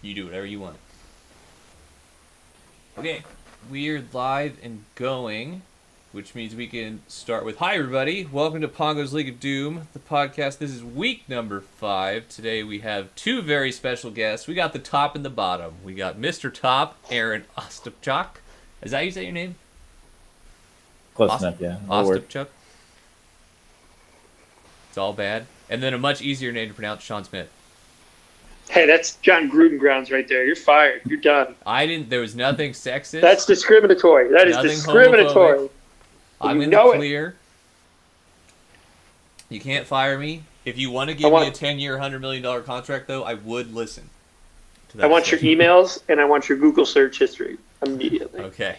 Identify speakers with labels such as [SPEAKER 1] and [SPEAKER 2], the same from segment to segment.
[SPEAKER 1] You do whatever you want. Okay, we're live and going, which means we can start with, hi everybody, welcome to Pongo's League of Doom, the podcast. This is week number 5. Today we have two very special guests. We got the top and the bottom. We got Mr. Top, Aaron Ostapchuk. Is that how you say your name?
[SPEAKER 2] Close enough, yeah.
[SPEAKER 1] Ostapchuk. It's all bad. And then a much easier name to pronounce, Sean Smith.
[SPEAKER 3] Hey, that's John Gruden grounds right there. You're fired. You're done.
[SPEAKER 1] There was nothing sexist.
[SPEAKER 3] That's discriminatory. That is
[SPEAKER 1] Nothing
[SPEAKER 3] discriminatory.
[SPEAKER 1] homophobic. I'm in the clear. You can't fire me. If you want to give me a 10-year, $100 million contract, though, I would listen to that.
[SPEAKER 3] I want your emails, and I want your Google search history immediately.
[SPEAKER 1] Okay.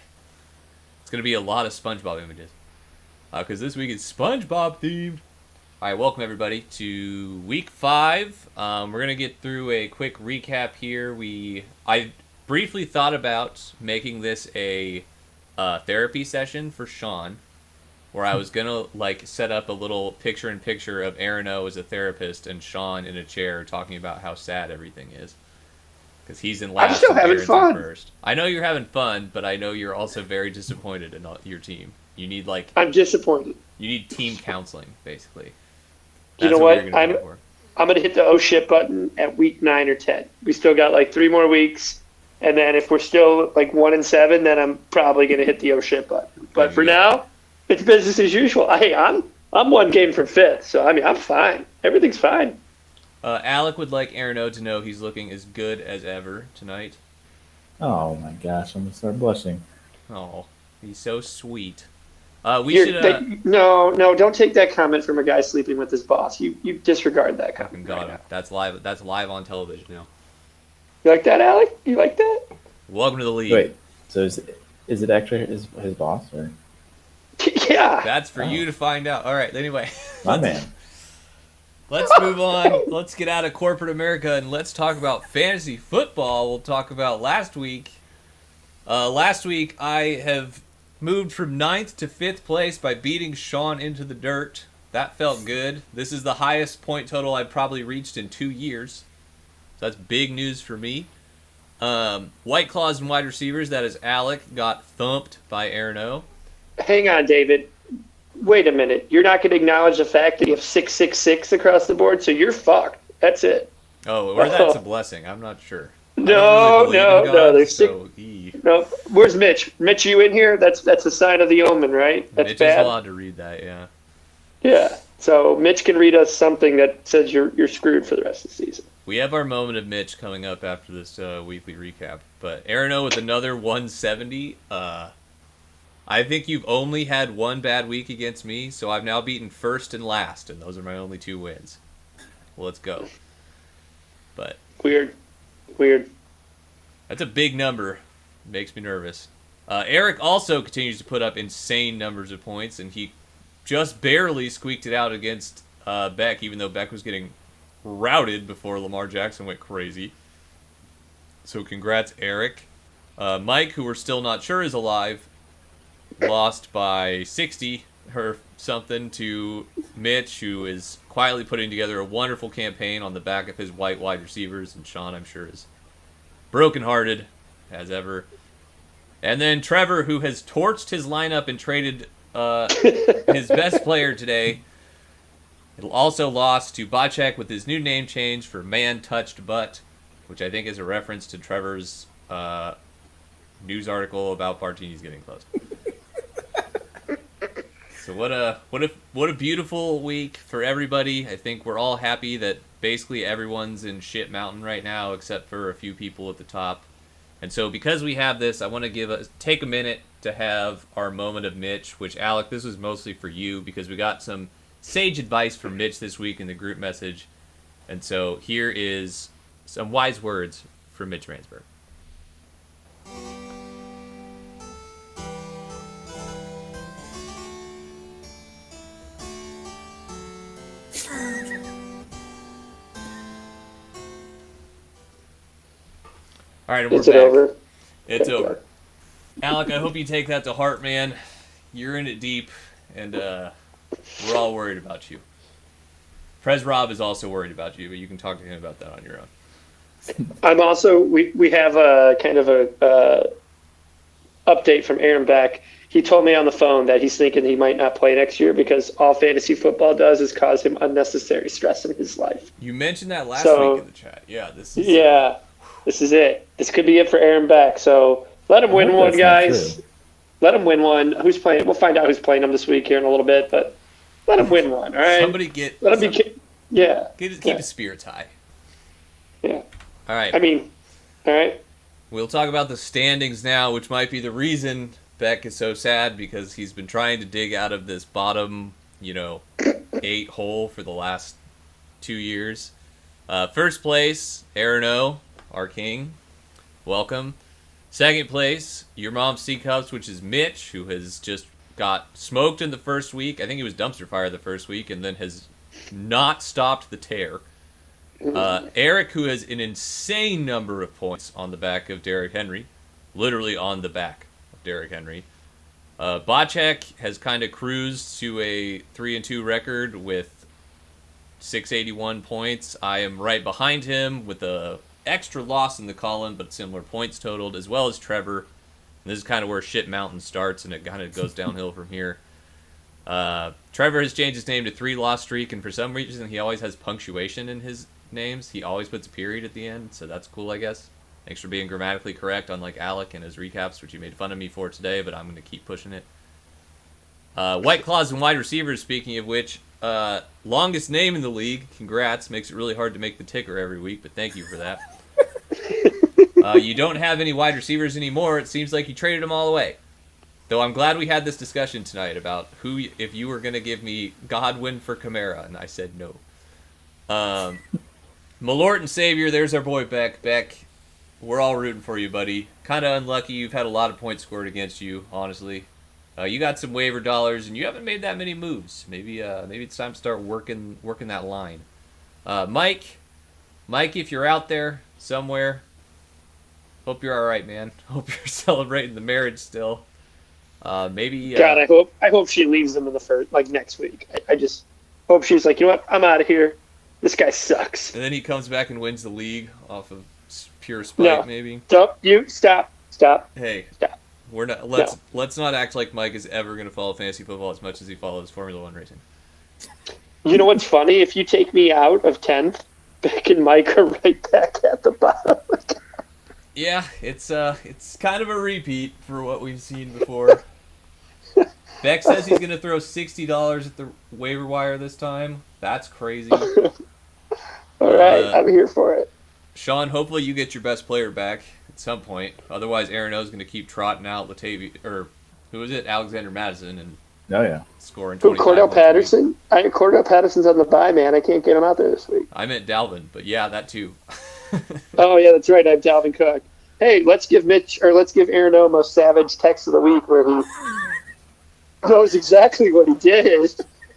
[SPEAKER 1] It's going to be a lot of SpongeBob images. Because this week is SpongeBob themed. All right, welcome everybody to week 5. We're going to get through a quick recap here. I briefly thought about making this a therapy session for Sean, where I was going to set up a little picture-in-picture of Aaron O as a therapist and Sean in a chair talking about how sad everything is. Because he's in last.
[SPEAKER 3] I'm still having fun.
[SPEAKER 1] First. I know you're having fun, but I know you're also very disappointed in your team. You need
[SPEAKER 3] I'm disappointed.
[SPEAKER 1] You need team counseling, basically.
[SPEAKER 3] You know what? I'm going to hit the oh shit button at week 9 or 10. We still got 3 more weeks, and then if we're still 1-7, then I'm probably going to hit the oh shit button. But for now, it's business as usual. Hey, I'm 1 game from 5th, so I'm fine. Everything's fine.
[SPEAKER 1] Alec would like Aaron O to know he's looking as good as ever tonight.
[SPEAKER 2] Oh my gosh, I'm going to start blushing.
[SPEAKER 1] Oh, he's so sweet.
[SPEAKER 3] No, don't take that comment from a guy sleeping with his boss. You disregard that comment.
[SPEAKER 1] God, that's live. That's live on television now.
[SPEAKER 3] You like that, Alec? You like that?
[SPEAKER 1] Welcome to the league.
[SPEAKER 2] Wait, so is it actually his boss or?
[SPEAKER 3] Yeah.
[SPEAKER 1] That's for you to find out. All right. Anyway,
[SPEAKER 2] my man.
[SPEAKER 1] Let's move on. Let's get out of corporate America and let's talk about fantasy football. We'll talk about last week. Last week I have moved from 9th to 5th place by beating Sean into the dirt. That felt good. This is the highest point total I've probably reached in 2 years. So that's big news for me. White Claws and wide receivers, that is Alec, got thumped by Aaron O.
[SPEAKER 3] Hang on, David. Wait a minute. You're not going to acknowledge the fact that you have 666 across the board, so you're fucked. That's it.
[SPEAKER 1] Oh, or that's a blessing. I'm not sure.
[SPEAKER 3] No. There's no. Where's Mitch? Mitch, you in here? That's a sign of the omen, right? That's
[SPEAKER 1] Mitch
[SPEAKER 3] bad.
[SPEAKER 1] is allowed to read that, yeah.
[SPEAKER 3] Yeah. So Mitch can read us something that says you're screwed for the rest of the season.
[SPEAKER 1] We have our moment of Mitch coming up after this weekly recap. But Aaron O with another 170. I think you've only had one bad week against me, so I've now beaten first and last, and those are my only 2 wins. Well, let's go. But
[SPEAKER 3] Weird.
[SPEAKER 1] That's a big number. Makes me nervous. Eric also continues to put up insane numbers of points, and he just barely squeaked it out against Beck, even though Beck was getting routed before Lamar Jackson went crazy. So congrats, Eric. Mike, who we're still not sure is alive, lost by 60 or something to Mitch, who is quietly putting together a wonderful campaign on the back of his white wide receivers, and Sean, I'm sure, is brokenhearted as ever. And then Trevor, who has torched his lineup and traded his best player today, also lost to Bacek with his new name change for Man Touched Butt, which I think is a reference to Trevor's news article about Bartini's getting close. So what a beautiful week for everybody. I think we're all happy that basically everyone's in shit mountain right now except for a few people at the top. And so because we have this, I want to take a minute to have our moment of Mitch, which Alec, this was mostly for you because we got some sage advice from Mitch this week in the group message. And so here is some wise words from Mitch Ransberg. All right, and we're back.
[SPEAKER 3] Over?
[SPEAKER 1] It's over. Alec, I hope you take that to heart, man. You're in it deep, and we're all worried about you. Prez Rob is also worried about you, but you can talk to him about that on your own.
[SPEAKER 3] I'm also we have a kind of a update from Aaron Beck. He told me on the phone that he's thinking he might not play next year because all fantasy football does is cause him unnecessary stress in his life.
[SPEAKER 1] You mentioned that last week in the chat. Yeah, this is
[SPEAKER 3] this is it. This could be it for Aaron Beck. So let him win one, guys. Let him win one. Who's playing? We'll find out who's playing him this week here in a little bit, but let him win one. All right.
[SPEAKER 1] Somebody keep his spirits high.
[SPEAKER 3] Yeah.
[SPEAKER 1] All right.
[SPEAKER 3] All right.
[SPEAKER 1] We'll talk about the standings now, which might be the reason Beck is so sad because he's been trying to dig out of this bottom, 8 hole for the last 2 years. First place, Aaron O, our king. Welcome. Second place, your mom's C Cups, which is Mitch, who has just got smoked in the first week. I think he was dumpster fire the first week and then has not stopped the tear. Eric, who has an insane number of points on the back of Derrick Henry. Literally on the back of Derrick Henry. Bocek has kind of cruised to a 3-2 record with 681 points. I am right behind him with a extra loss in the column, but similar points totaled, as well as Trevor. And this is kind of where Shit Mountain starts, and it kind of goes downhill from here. Trevor has changed his name to 3 loss streak, and for some reason he always has punctuation in his names. He always puts a period at the end, so that's cool, I guess. Thanks for being grammatically correct, unlike Alec and his recaps, which he made fun of me for today, but I'm going to keep pushing it. White Claws and wide receivers, speaking of which, longest name in the league. Congrats. Makes it really hard to make the ticker every week, but thank you for that. You don't have any wide receivers anymore. It seems like you traded them all away. Though I'm glad we had this discussion tonight about if you were going to give me Godwin for Kamara, and I said no. Malort and Savior, there's our boy Beck. Beck, we're all rooting for you, buddy. Kind of unlucky. You've had a lot of points scored against you, honestly. You got some waiver dollars, and you haven't made that many moves. Maybe it's time to start working that line. Mike, if you're out there somewhere, hope you're all right, man. Hope you're celebrating the marriage still. Maybe.
[SPEAKER 3] God, I hope she leaves them in the first, next week. I just hope she's like, you know what, I'm out of here. This guy sucks.
[SPEAKER 1] And then he comes back and wins the league off of pure spite, maybe.
[SPEAKER 3] Stop! Stop!
[SPEAKER 1] Hey,
[SPEAKER 3] stop!
[SPEAKER 1] We're not. Let's not act like Mike is ever going to follow fantasy football as much as he follows Formula One racing.
[SPEAKER 3] You know what's funny? If you take me out of 10th, Beck and Mike are right back at the bottom.
[SPEAKER 1] Yeah, it's kind of a repeat for what we've seen before. Beck says he's going to throw $60 at the waiver wire this time. That's crazy.
[SPEAKER 3] All right, I'm here for it.
[SPEAKER 1] Sean, hopefully you get your best player back at some point. Otherwise, Aaron O's going to keep trotting out Alexander Madison and scoring 25.
[SPEAKER 3] Cordell Patterson? Cordell Patterson's on the bye, man. I can't get him out there this week.
[SPEAKER 1] I meant Dalvin, but yeah, that too.
[SPEAKER 3] Oh yeah, that's right. I have Dalvin Cook. Hey, let's give Aaron O most savage text of the week where he knows exactly what he did.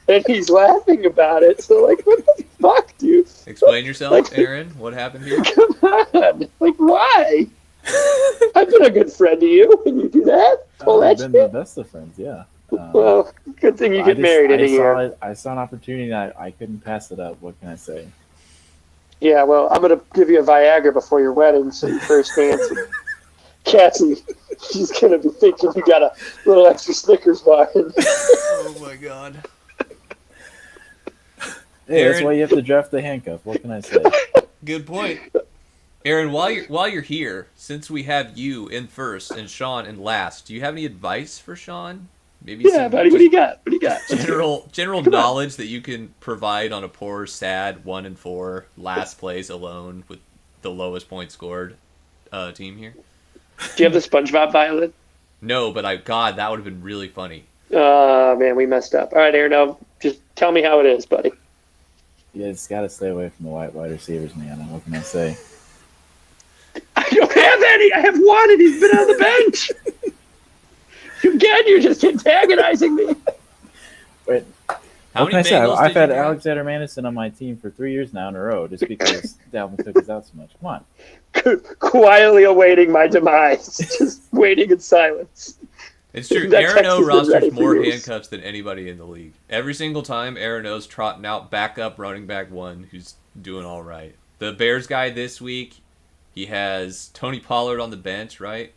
[SPEAKER 3] And he's laughing about it. So, what the fuck, dude?
[SPEAKER 1] Explain yourself, Aaron. What happened here?
[SPEAKER 3] Come on. Why? I've been a good friend to you, and you do that?
[SPEAKER 2] I've been the best of friends, yeah.
[SPEAKER 3] Well, good thing you get married in a year.
[SPEAKER 2] I saw an opportunity, and I couldn't pass it up. What can I say?
[SPEAKER 3] Yeah, well, I'm going to give you a Viagra before your wedding, so your first dance. Cassie, she's going to be thinking you got a little extra Snickers bar.
[SPEAKER 1] Oh, my God.
[SPEAKER 2] Hey, Aaron, that's why you have to draft the handcuff. What can I say?
[SPEAKER 1] Good point. Aaron, while you're here, since we have you in first and Sean in last, do you have any advice for Sean? Maybe
[SPEAKER 3] buddy. What do you got?
[SPEAKER 1] General knowledge that you can provide on a poor, sad 1-4 last place alone with the lowest point scored team here.
[SPEAKER 3] Do you have the SpongeBob violin?
[SPEAKER 1] No, but that would have been really funny.
[SPEAKER 3] Man, we messed up. All right, Aaron, just tell me how it is, buddy.
[SPEAKER 2] Yeah, just got to stay away from the wide receivers, man. What can I say?
[SPEAKER 3] I don't have any. I have one, and he's been on the bench. Again, you're just antagonizing me.
[SPEAKER 2] Wait, what can I say? I've had Alexander Madison on my team for 3 years now in a row just because Dalvin Cook is out so much. Come on.
[SPEAKER 3] Quietly awaiting my demise. Just waiting in silence.
[SPEAKER 1] It's true. Aaron O rosters more handcuffs than anybody in the league. Every single time, Aaron O's trotting out backup running back one who's doing all right. The Bears guy this week, He has Tony Pollard on the bench, right?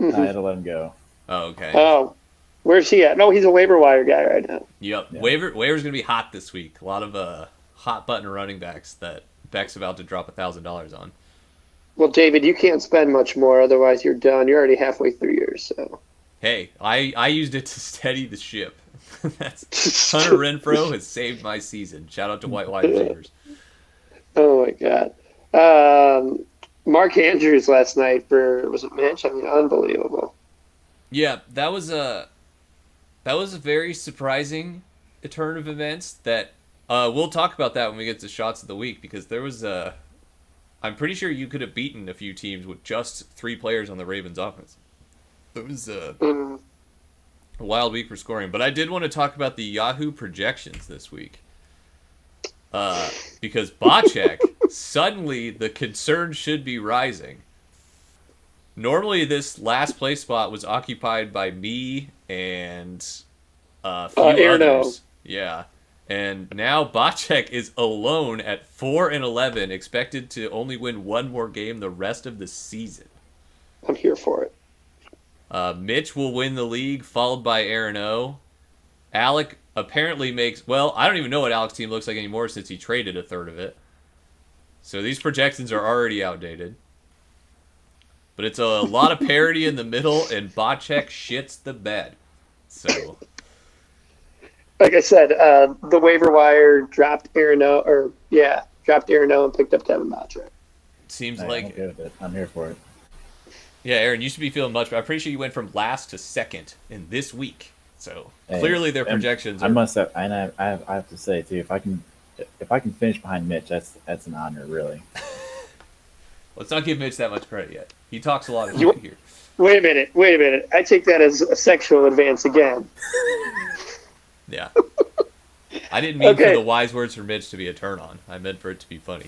[SPEAKER 2] I had to let him go.
[SPEAKER 1] Oh, okay.
[SPEAKER 3] Oh, where's he at? No, he's a waiver wire guy right now.
[SPEAKER 1] Yep.
[SPEAKER 2] Yeah.
[SPEAKER 1] Waiver's going to be hot this week. A lot of hot button running backs that Beck's about to drop $1,000 on.
[SPEAKER 3] Well, David, you can't spend much more, otherwise you're done. You're already halfway through yours, so.
[SPEAKER 1] Hey, I used it to steady the ship. That's Hunter Renfrow has saved my season. Shout out to white wide receivers.
[SPEAKER 3] Oh my God. Mark Andrews last night was it Mitch? I mean, unbelievable.
[SPEAKER 1] Yeah, that was a very surprising turn of events. That we'll talk about that when we get to shots of the week, because there was I'm pretty sure you could have beaten a few teams with just 3 players on the Ravens offense. It was a wild week for scoring. But I did want to talk about the Yahoo projections this week. Because Bocek, suddenly the concern should be rising. Normally this last place spot was occupied by me and a few others. Yeah. And now Bocek is alone at 4-11, expected to only win one more game the rest of the season.
[SPEAKER 3] I'm here for it.
[SPEAKER 1] Mitch will win the league, followed by Aaron O. Alec apparently makes... Well, I don't even know what Alec's team looks like anymore since he traded a third of it. So these projections are already outdated. But it's a lot of parity in the middle, and Bocek shits the bed. So...
[SPEAKER 3] Like I said, the waiver wire dropped Aaron O, and picked up Kevin Bocek.
[SPEAKER 1] Seems
[SPEAKER 2] I'm
[SPEAKER 1] like...
[SPEAKER 2] okay with it. I'm here for it.
[SPEAKER 1] Yeah, Aaron, you should be feeling much better. I'm pretty sure you went from last to second in this week. So clearly their projections.
[SPEAKER 2] I must have, and I have to say too, if I can finish behind Mitch, that's an honor, really.
[SPEAKER 1] Let's not give Mitch that much credit yet. He talks a lot of shit here.
[SPEAKER 3] Wait a minute. I take that as a sexual advance again.
[SPEAKER 1] Yeah. I didn't mean for the wise words from Mitch to be a turn on. I meant for it to be funny.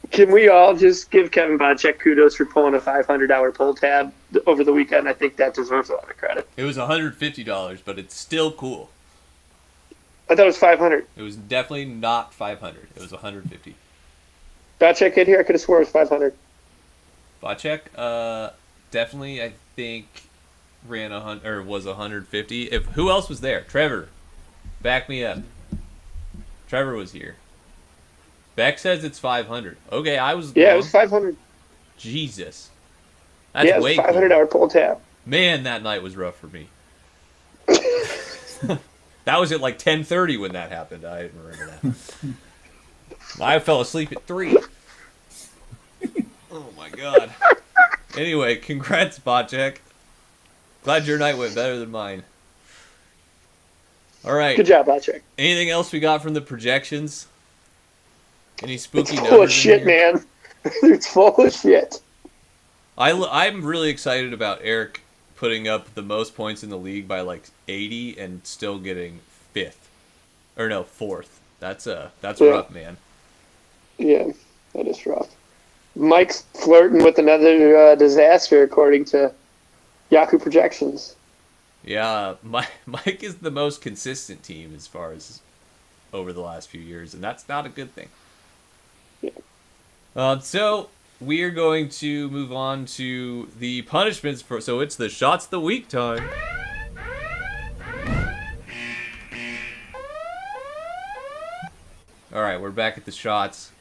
[SPEAKER 3] Can we all just give Kevin Bocek kudos for pulling a $500 pull tab over the weekend? I think that deserves a lot of credit.
[SPEAKER 1] It was $150, but it's still cool.
[SPEAKER 3] I thought it was $500.
[SPEAKER 1] It was definitely not $500. It was $150.
[SPEAKER 3] Bocek in here? I could have sworn it was $500.
[SPEAKER 1] Bocek, definitely, I think, ran was $150. Who else was there? Trevor, back me up. Trevor was here. Beck says it's $500. Okay, I was wrong.
[SPEAKER 3] It was $500.
[SPEAKER 1] Jesus. That's way
[SPEAKER 3] cool. $500 pull tab.
[SPEAKER 1] Man, that night was rough for me. That was at like 10:30 when that happened. I didn't remember that. I fell asleep at 3. Oh my god. Anyway, congrats, Bocek. Glad your night went better than mine. All right.
[SPEAKER 3] Good job, Bocek.
[SPEAKER 1] Anything else we got from the projections? Any spooky numbers?
[SPEAKER 3] It's full of shit, man. It's full of shit.
[SPEAKER 1] I'm really excited about Eric putting up the most points in the league by like 80 and still getting 4th. That's rough, man.
[SPEAKER 3] Yeah, that is rough. Mike's flirting with another disaster, according to Yahoo projections.
[SPEAKER 1] Yeah, Mike is the most consistent team as far as over the last few years, and that's not a good thing.
[SPEAKER 3] Yeah.
[SPEAKER 1] So we are going to move on to the punishments so it's the shots of the week time. All right, we're back at the shots.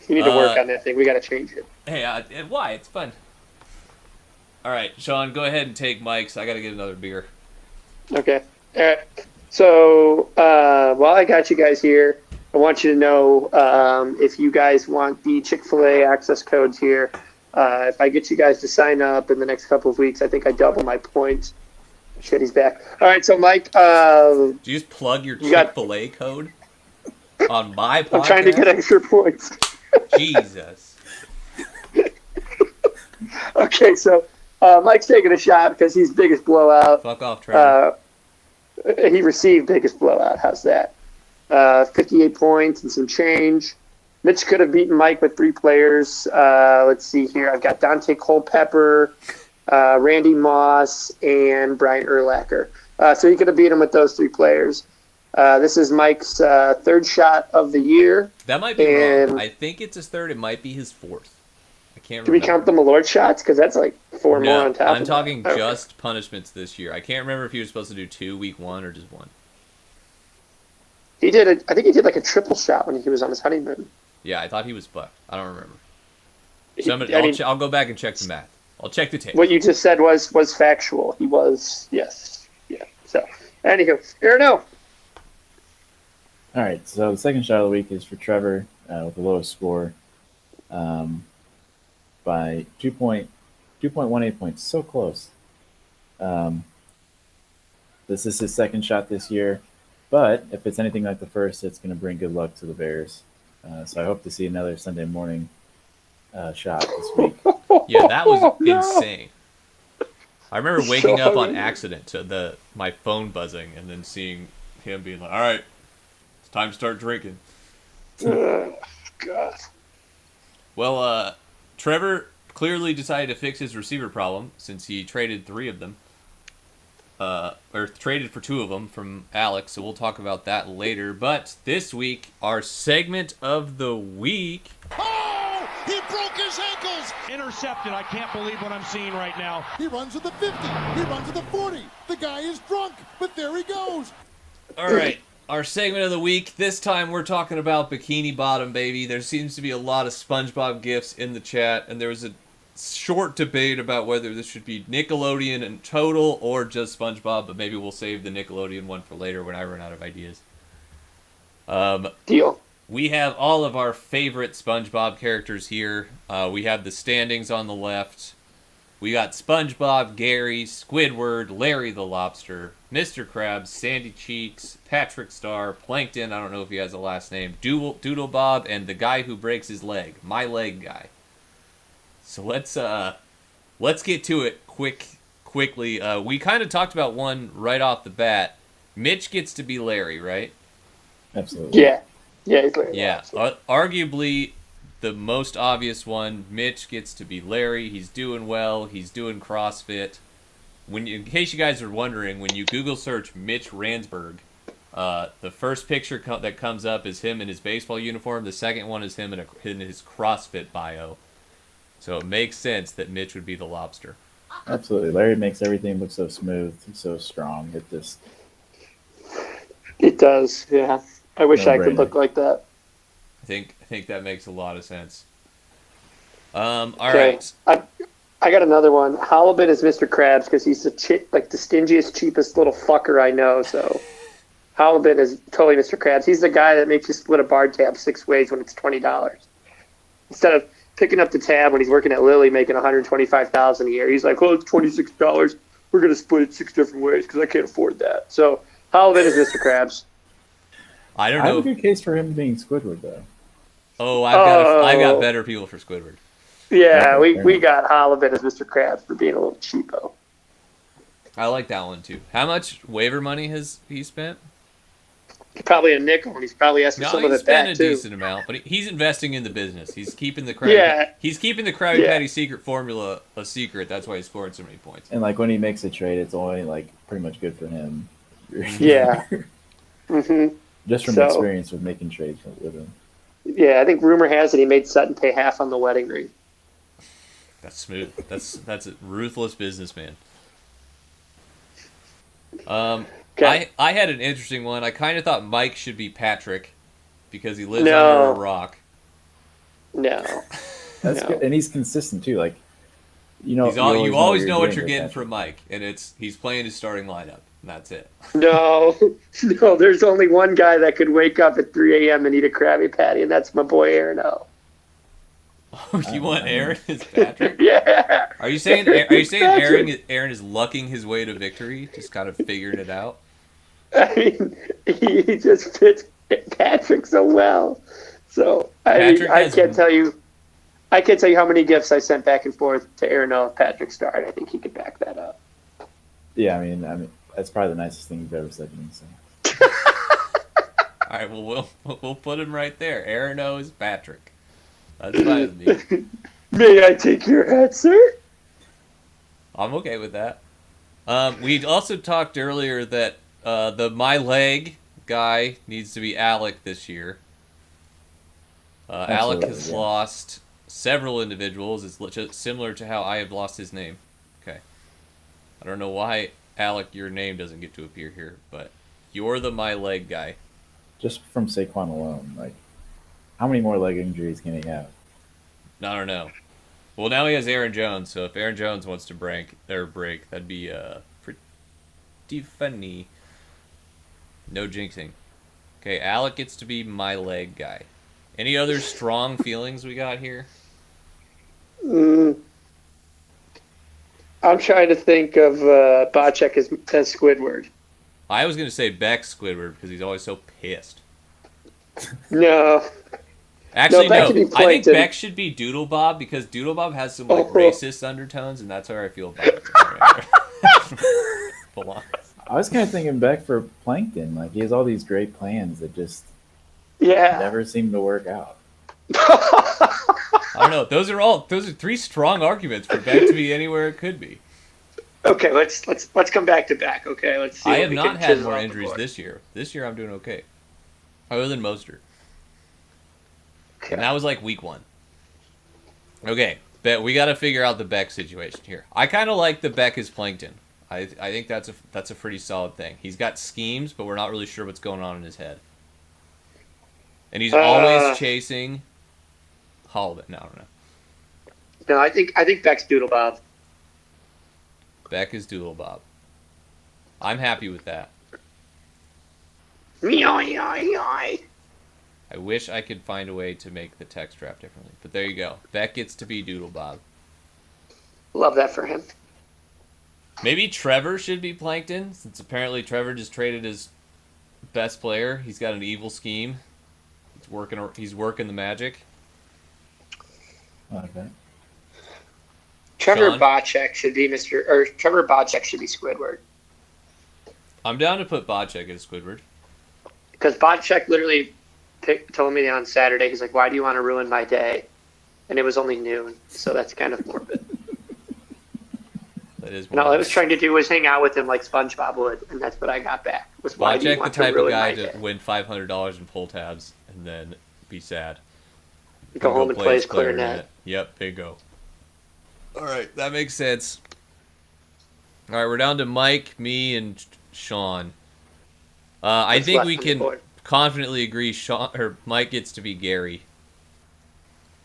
[SPEAKER 3] You need to work on that thing. We got to change it.
[SPEAKER 1] Hey, why? It's fun. All right, Sean, go ahead and take Mike's. I got to get another beer.
[SPEAKER 3] Okay. All right. So while I got you guys here, I want you to know if you guys want the Chick-fil-A access codes here, if I get you guys to sign up in the next couple of weeks, I think I double my points. Shit, he's back. All right, so Mike.
[SPEAKER 1] Do you just plug your Chick-fil-A code on my podcast?
[SPEAKER 3] I'm trying to get extra points.
[SPEAKER 1] Jesus.
[SPEAKER 3] Okay, so Mike's taking a shot because he's biggest blowout.
[SPEAKER 1] Fuck off, Trevor.
[SPEAKER 3] He received biggest blowout. How's that? 58 points and some change. Mitch could have beaten Mike with 3 players. Let's see here. I've got Dante Culpepper, Randy Moss, and Brian Urlacher. So he could have beat him with those 3 players. This is Mike's 3rd shot of the year.
[SPEAKER 1] That might be wrong. I think it's his 3rd. It might be his 4th. I can't
[SPEAKER 3] Do
[SPEAKER 1] remember.
[SPEAKER 3] we count the Malort shots? Because that's like 4 more on top
[SPEAKER 1] I'm
[SPEAKER 3] of
[SPEAKER 1] talking
[SPEAKER 3] that.
[SPEAKER 1] just punishments this year. I can't remember if he was supposed to do 2 week 1 or just 1.
[SPEAKER 3] I think he did like a triple shot when he was on his honeymoon.
[SPEAKER 1] Yeah, I thought he was fucked. I don't remember. I'll go back and check the math. I'll check the tape.
[SPEAKER 3] What you just said was factual. He was, yes. Yeah. So, anywho, Aaron.
[SPEAKER 2] All right, so the second shot of the week is for Trevor with the lowest score by 2.18 points. So close. This is his second shot this year, but if it's anything like the first, it's going to bring good luck to the Bears. So I hope to see another Sunday morning shot this week.
[SPEAKER 1] Yeah, that was insane. I remember waking up on accident to my phone buzzing and then seeing him being like, all right, it's time to start drinking.
[SPEAKER 3] God.
[SPEAKER 1] Well, Trevor clearly decided to fix his receiver problem since he traded 3 of them. Or traded for 2 of them from Alex, so we'll talk about that later. But this week, our segment of the week...
[SPEAKER 4] Oh! He broke his ankles! Intercepted. I can't believe what I'm seeing right now.
[SPEAKER 5] He runs at the 50. He runs at the 40. The guy is drunk, but there he goes.
[SPEAKER 1] All right, our segment of the week. This time we're talking about Bikini Bottom, baby. There seems to be a lot of SpongeBob gifs in the chat, and there was a short debate about whether this should be Nickelodeon in total or just SpongeBob, but maybe we'll save the Nickelodeon one for later when I run out of ideas.
[SPEAKER 3] Deal.
[SPEAKER 1] We have all of our favorite SpongeBob characters here. We have the standings on the left. We got SpongeBob, Gary, Squidward, Larry the Lobster, Mr. Krabs, Sandy Cheeks, Patrick Star, Plankton, I don't know if he has a last name, Doodle Bob, and the guy who breaks his leg, my leg guy. So let's get to it quickly. We kind of talked about one right off the bat. Mitch gets to be Larry, right?
[SPEAKER 2] Absolutely.
[SPEAKER 3] Yeah. Yeah, he's Larry.
[SPEAKER 1] Yeah. Arguably the most obvious one. Mitch gets to be Larry. He's doing well. He's doing CrossFit. In case you guys are wondering, when you Google search Mitch Ransberg, the first picture that comes up is him in his baseball uniform. The second one is him in his CrossFit bio. So it makes sense that Mitch would be the lobster.
[SPEAKER 2] Absolutely. Larry makes everything look so smooth, so strong.
[SPEAKER 3] It does, yeah. I wish I could look like that.
[SPEAKER 1] I think that makes a lot of sense. All
[SPEAKER 3] okay.
[SPEAKER 1] right.
[SPEAKER 3] I got another one. Halibut is Mr. Krabs because he's the stingiest, cheapest little fucker I know. So Halibut is totally Mr. Krabs. He's the guy that makes you split a bar tab 6 ways when it's $20 instead of picking up the tab when he's working at Lilly making $125,000 a year. He's like, oh, it's $26. We're going to split it 6 different ways because I can't afford that. So Halibut is Mr. Krabs.
[SPEAKER 1] I don't know.
[SPEAKER 2] I have a good case for him being Squidward, though.
[SPEAKER 1] Oh, I've got better people for Squidward.
[SPEAKER 3] Yeah, we got Halibut as Mr. Krabs for being a little cheapo.
[SPEAKER 1] I like that one, too. How much waiver money has he spent?
[SPEAKER 3] Probably a nickel, and he's probably asking some of it back, too.
[SPEAKER 1] He's spent a decent amount, but he's investing in the business. He's keeping the Krabby Patty secret formula a secret. That's why he's scoring so many points.
[SPEAKER 2] And, when he makes a trade, it's only, pretty much good for him.
[SPEAKER 3] Yeah. Mm-hmm.
[SPEAKER 2] Just from experience with making trades with him.
[SPEAKER 3] Yeah, I think rumor has it he made Sutton pay half on the wedding ring.
[SPEAKER 1] That's smooth. That's a ruthless businessman. Okay. I had an interesting one. I kind of thought Mike should be Patrick because he lives under a rock.
[SPEAKER 3] No.
[SPEAKER 2] That's good. And he's consistent too. You
[SPEAKER 1] always know what you're getting from Mike, and he's playing his starting lineup. And that's it.
[SPEAKER 3] No, there's only one guy that could wake up at 3 a.m. and eat a Krabby Patty, and that's my boy Aaron O.
[SPEAKER 1] Oh, you want Aaron as Patrick?
[SPEAKER 3] Yeah.
[SPEAKER 1] Are you saying Aaron is lucking his way to victory, just kind of figuring it out?
[SPEAKER 3] I mean, he just fits Patrick so well. So I can't tell you how many gifts I sent back and forth to Aaron O. Patrick started. I think he could back that up.
[SPEAKER 2] Yeah, I mean, that's probably the nicest thing you've ever said to me. So.
[SPEAKER 1] All right, well, we'll put him right there. Aaron O is Patrick. That's fine with me.
[SPEAKER 3] May I take your hat, sir?
[SPEAKER 1] I'm okay with that. We also talked earlier that the My Leg guy needs to be Alec this year. Alec has lost several individuals. It's just similar to how I have lost his name. Okay. I don't know why, Alec, your name doesn't get to appear here, but you're the my leg guy.
[SPEAKER 2] Just from Saquon alone, like, how many more leg injuries can he have?
[SPEAKER 1] I don't know. Well, now he has Aaron Jones, so if Aaron Jones wants to break, that'd be pretty funny. No jinxing. Okay, Alec gets to be my leg guy. Any other strong feelings we got here?
[SPEAKER 3] I'm trying to think of Bocek as Squidward.
[SPEAKER 1] I was going to say Beck Squidward because he's always so pissed.
[SPEAKER 3] No.
[SPEAKER 1] Actually,
[SPEAKER 3] Beck
[SPEAKER 1] no.
[SPEAKER 3] should be
[SPEAKER 1] I think
[SPEAKER 3] Plankton.
[SPEAKER 1] Beck should be Doodle Bob because Doodle Bob has some racist undertones, and that's how I feel about it. Belongs.
[SPEAKER 2] I was kind of thinking Beck for Plankton. Like, he has all these great plans that just never seem to work out.
[SPEAKER 1] I don't know. Those are three strong arguments for Beck to be anywhere it could be.
[SPEAKER 3] Okay, let's come back to Beck. Okay, let's see.
[SPEAKER 1] I have not had more injuries this year. This year I'm doing okay, other than Mostert.
[SPEAKER 3] Okay.
[SPEAKER 1] And that was like week 1. Okay, we got to figure out the Beck situation here. I kind of like the Beck as Plankton. I think that's a pretty solid thing. He's got schemes, but we're not really sure what's going on in his head. And he's always chasing Holiday. No, I don't know.
[SPEAKER 3] No, I think Beck's Doodle Bob.
[SPEAKER 1] Beck is Doodle Bob. I'm happy with that.
[SPEAKER 3] I
[SPEAKER 1] I wish I could find a way to make the text draft differently. But there you go. Beck gets to be Doodle Bob.
[SPEAKER 3] love that for him.
[SPEAKER 1] Maybe Trevor should be Plankton, since apparently Trevor just traded his best player. He's got an evil scheme. He's working the magic.
[SPEAKER 2] Okay.
[SPEAKER 3] Trevor
[SPEAKER 1] Sean?
[SPEAKER 3] Bocek should be Squidward.
[SPEAKER 1] I'm down to put Bocek as Squidward.
[SPEAKER 3] Because Bocek literally told me on Saturday, he's like, "Why do you want to ruin my day?" And it was only noon, so that's kind of morbid.
[SPEAKER 1] That is.
[SPEAKER 3] And all I was trying to do was hang out with him like SpongeBob would, and that's what I got back. Was why do you
[SPEAKER 1] Bocek, the
[SPEAKER 3] want
[SPEAKER 1] type
[SPEAKER 3] to
[SPEAKER 1] of
[SPEAKER 3] ruin
[SPEAKER 1] guy
[SPEAKER 3] my
[SPEAKER 1] to
[SPEAKER 3] day?
[SPEAKER 1] win $500 in pull tabs and then be sad.
[SPEAKER 3] Go home and play his clarinet.
[SPEAKER 1] Yep, bingo. All right, that makes sense. All right, we're down to Mike, me, and Sean. I
[SPEAKER 3] What's
[SPEAKER 1] think
[SPEAKER 3] left
[SPEAKER 1] we
[SPEAKER 3] on the
[SPEAKER 1] can
[SPEAKER 3] board?
[SPEAKER 1] confidently agree Mike gets to be Gary.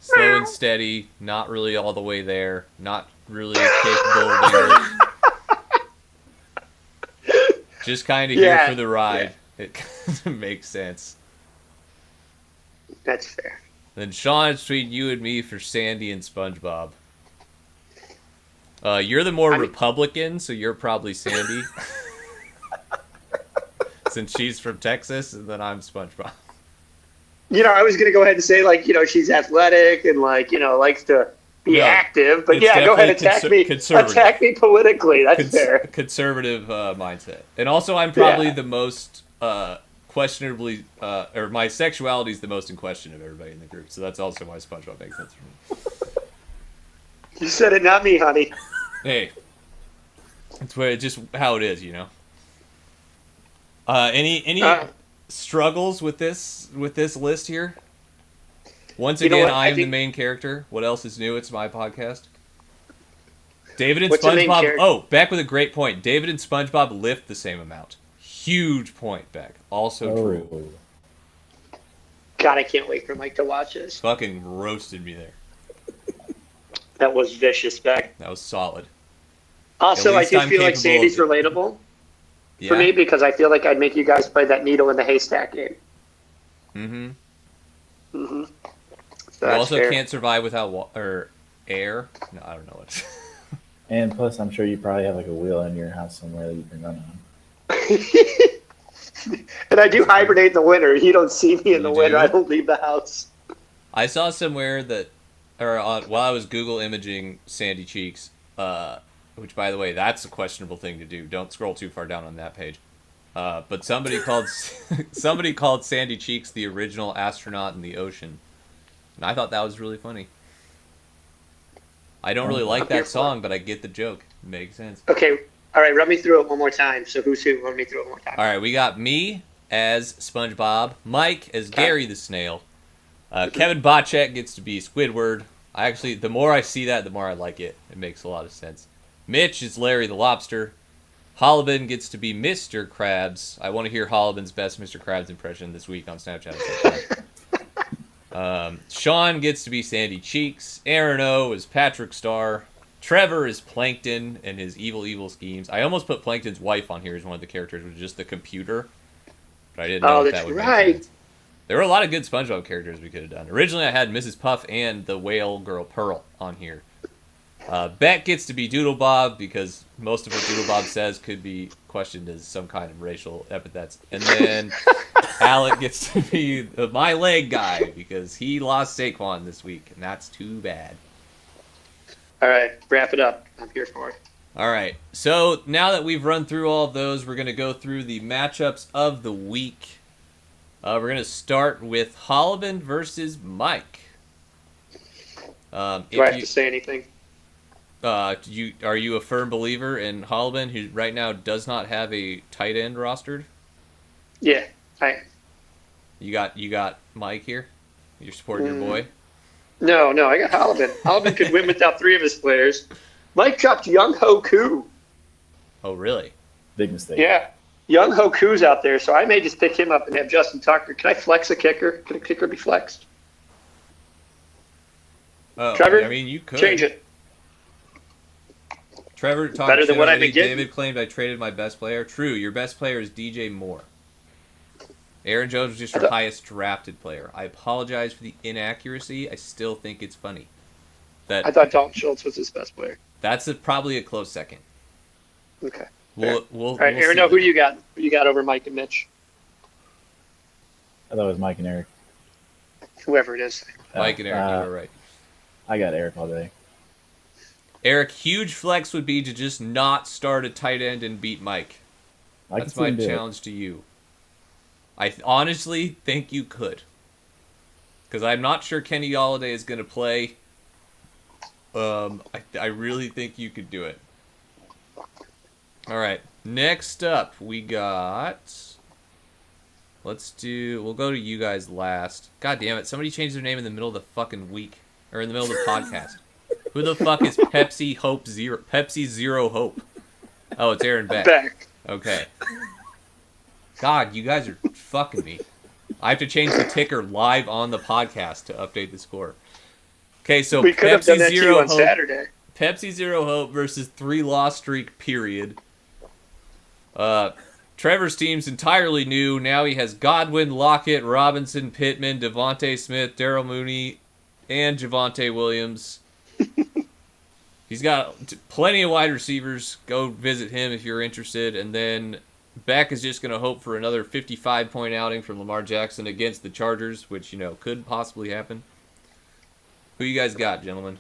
[SPEAKER 1] Slow and steady, not really all the way there, not really capable of English. Just kind of here for the ride. Yeah. It makes sense.
[SPEAKER 3] That's fair.
[SPEAKER 1] Then Sean, it's between you and me for Sandy and SpongeBob. You're the more Republican, so you're probably Sandy. Since she's from Texas, and then I'm SpongeBob.
[SPEAKER 3] I was going to go ahead and say, she's athletic and, likes to be active. But, go ahead, attack me. Attack me politically. That's fair.
[SPEAKER 1] Conservative mindset. And also, I'm probably the most questionably, or my sexuality is the most in question of everybody in the group. So that's also why SpongeBob makes sense for me.
[SPEAKER 3] You said it, not me, honey.
[SPEAKER 1] Hey. It's just how it is, Any struggles with this list here? Once again, I am the main character. What else is new? It's my podcast. David and SpongeBob. Oh, Beck with a great point. David and SpongeBob lift the same amount. Huge point, Beck. Also true.
[SPEAKER 3] God, I can't wait for Mike to watch this.
[SPEAKER 1] Fucking roasted me there.
[SPEAKER 3] That was vicious, Beck.
[SPEAKER 1] That was solid.
[SPEAKER 3] Also, I do feel like Sandy's relatable for me because I feel like I'd make you guys play that needle in the haystack game.
[SPEAKER 1] Mm-hmm.
[SPEAKER 3] Mm-hmm.
[SPEAKER 1] So you also can't survive without air. No, I don't know what.
[SPEAKER 2] And plus, I'm sure you probably have like a wheel in your house somewhere that you can run on.
[SPEAKER 3] And I do hibernate in the winter. You don't see me in the winter. I don't leave the house.
[SPEAKER 1] I saw somewhere that, while I was Google imaging Sandy Cheeks, which, by the way, that's a questionable thing to do. Don't scroll too far down on that page. But somebody called Sandy Cheeks the original astronaut in the ocean, and I thought that was really funny. I don't really like that song, but I get the joke. It makes sense.
[SPEAKER 3] Okay, all right, run me through it one more time. So who's who? Run me through it one more time.
[SPEAKER 1] All right, we got me as SpongeBob, Mike as Gary the Snail, Kevin Bocek gets to be Squidward, The more I see that, the more I like it. It makes a lot of sense. Mitch is Larry the Lobster. Hollabin gets to be Mr. Krabs. I want to hear Hollabin's best Mr. Krabs impression this week on Snapchat. Sean gets to be Sandy Cheeks. Aaron O is Patrick Starr. Trevor is Plankton and his evil schemes. I almost put Plankton's wife on here as one of the characters, which is just the computer. But I didn't know if that would make sense. There were a lot of good SpongeBob characters we could have done. Originally, I had Mrs. Puff and the whale girl Pearl on here. Beck gets to be Doodlebob because most of what Doodlebob says could be questioned as some kind of racial epithets. And then Alec gets to be the My Leg guy because he lost Saquon this week, and that's too bad.
[SPEAKER 3] All right, wrap it up. I'm here for it.
[SPEAKER 1] All right, so now that we've run through all of those, we're going to go through the matchups of the week. We're going to start with Hollabin versus Mike.
[SPEAKER 3] Do I have to say anything?
[SPEAKER 1] Are you a firm believer in Hollabin, who right now does not have a tight end rostered?
[SPEAKER 3] Yeah,
[SPEAKER 1] You got Mike here. You're supporting your boy.
[SPEAKER 3] No, I got Hollabin. Hollabin could win without 3 of his players. Mike dropped Young Ho Koo.
[SPEAKER 1] Oh, really?
[SPEAKER 2] Big mistake.
[SPEAKER 3] Yeah, Young Ho Koo's out there, so I may just pick him up and have Justin Tucker. Can I flex a kicker? Can a kicker be flexed?
[SPEAKER 1] Oh,
[SPEAKER 3] Trevor,
[SPEAKER 1] I mean, you could
[SPEAKER 3] change it.
[SPEAKER 1] Trevor talked
[SPEAKER 3] Better than
[SPEAKER 1] shit
[SPEAKER 3] what I've
[SPEAKER 1] already.
[SPEAKER 3] been getting.
[SPEAKER 1] David claimed I traded my best player. True, your best player is DJ Moore. Aaron Jones was just your highest drafted player. I apologize for the inaccuracy. I still think it's funny.
[SPEAKER 3] I thought Dalton Schultz was his best player.
[SPEAKER 1] That's probably a close second.
[SPEAKER 3] Okay.
[SPEAKER 1] We'll
[SPEAKER 3] all right, Aaron, who do you got? Who you got over Mike and Mitch?
[SPEAKER 2] I thought it was Mike and Eric.
[SPEAKER 3] Whoever it is.
[SPEAKER 1] Mike and Eric, you were right.
[SPEAKER 2] I got Eric all day.
[SPEAKER 1] Eric, huge flex would be to just not start a tight end and beat Mike. That's my challenge to you. I honestly think you could. Because I'm not sure Kenny Golladay is going to play. I really think you could do it. All right. Next up, we got... We'll go to you guys last. God damn it. Somebody changed their name in the middle of the fucking week. Or in the middle of the podcast. Who the fuck is Pepsi Zero Hope? Oh, it's Aaron Beck. Okay. God, you guys are fucking me. I have to change the ticker live on the podcast to update the score. Okay, so
[SPEAKER 3] we could have done that
[SPEAKER 1] Zero
[SPEAKER 3] on
[SPEAKER 1] Hope,
[SPEAKER 3] Saturday.
[SPEAKER 1] Pepsi Zero Hope versus 3 loss streak period. Trevor's team's entirely new. Now he has Godwin, Lockett, Robinson, Pittman, Devontae Smith, Darryl Mooney, and Javonte Williams. He's got plenty of wide receivers. Go visit him if you're interested. And then Beck is just going to hope for another 55-point outing from Lamar Jackson against the Chargers, which, could possibly happen. Who you guys got, gentlemen?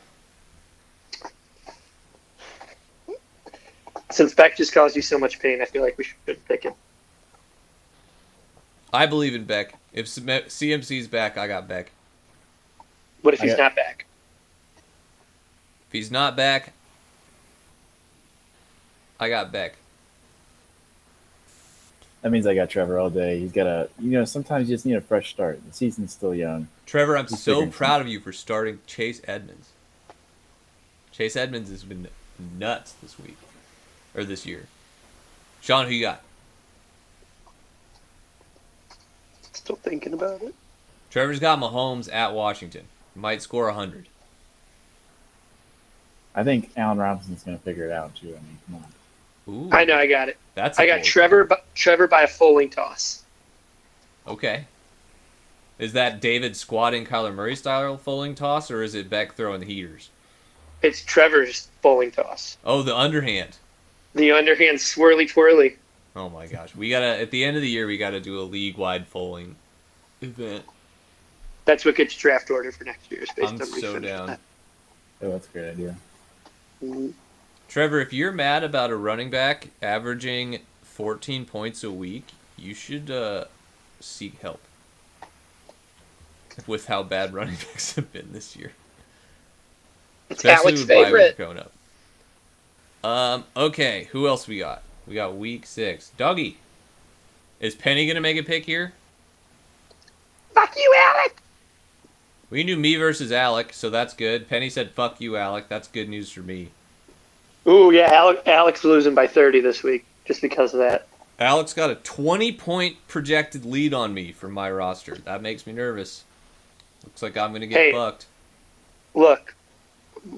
[SPEAKER 3] Since Beck just caused you so much pain, I feel like we should pick him.
[SPEAKER 1] I believe in Beck. If CMC's back, I got Beck.
[SPEAKER 3] What if he's not back?
[SPEAKER 1] If he's not back, I got Beck.
[SPEAKER 2] That means I got Trevor all day. He's got sometimes you just need a fresh start. The season's still young.
[SPEAKER 1] Trevor, I'm so proud of you for starting Chase Edmonds. Chase Edmonds has been nuts this week. Or this year. Sean, who you got?
[SPEAKER 3] Still thinking about it.
[SPEAKER 1] Trevor's got Mahomes at Washington. Might score 100.
[SPEAKER 2] I think Allen Robinson's going to figure it out, too. I mean, come on.
[SPEAKER 1] Ooh,
[SPEAKER 3] I know, I got it.
[SPEAKER 1] I
[SPEAKER 3] got Trevor by a folding toss.
[SPEAKER 1] Okay. Is that David squatting Kyler Murray style folding toss, or is it Beck throwing the heaters?
[SPEAKER 3] It's Trevor's folding toss.
[SPEAKER 1] Oh, the underhand.
[SPEAKER 3] The underhand swirly twirly.
[SPEAKER 1] Oh my gosh. At the end of the year, we gotta do a league-wide folding event.
[SPEAKER 3] That's what gets draft order for next year.
[SPEAKER 1] I'm so down.
[SPEAKER 2] Oh, that's a great idea.
[SPEAKER 3] Mm-hmm.
[SPEAKER 1] Trevor, if you're mad about a running back averaging 14 points a week, you should seek help with how bad running backs have been this year.
[SPEAKER 3] It's
[SPEAKER 1] Especially
[SPEAKER 3] Alec's
[SPEAKER 1] with bye week
[SPEAKER 3] favorite.
[SPEAKER 1] going up. Okay, who else we got? We got week 6. Dougie. Is Penny going to make a pick here?
[SPEAKER 3] Fuck you, Alec!
[SPEAKER 1] We knew me versus Alec, so that's good. Penny said, fuck you, Alec. That's good news for me.
[SPEAKER 3] Ooh, yeah, Alex losing by 30 this week just because of that.
[SPEAKER 1] Alex got a 20-point projected lead on me from my roster. That makes me nervous. Looks like I'm going to get fucked.
[SPEAKER 3] Look,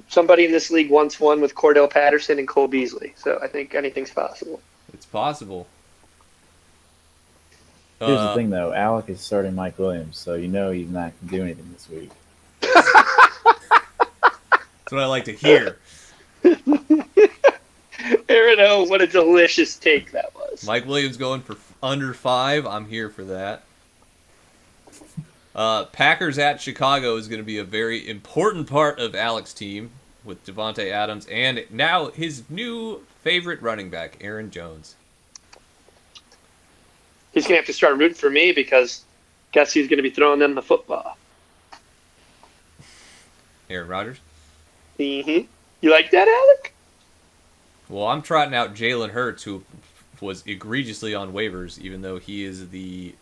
[SPEAKER 3] somebody in this league once won with Cordell Patterson and Cole Beasley, so I think anything's possible.
[SPEAKER 1] It's possible.
[SPEAKER 2] Here's the thing, though. Alec is starting Mike Williams, so you know he's not going to do anything this week.
[SPEAKER 1] That's what I like to hear.
[SPEAKER 3] Aaron O, what a delicious take that was.
[SPEAKER 1] Mike Williams going for under 5. I'm here for that. Packers at Chicago is going to be a very important part of Alec's team with Devontae Adams and now his new favorite running back, Aaron Jones.
[SPEAKER 3] He's going to have to start rooting for me because guess who's going to be throwing them the football?
[SPEAKER 1] Aaron Rodgers?
[SPEAKER 3] Mm-hmm. You like that, Alec?
[SPEAKER 1] Well, I'm trotting out Jalen Hurts, who was egregiously on waivers, even though he is the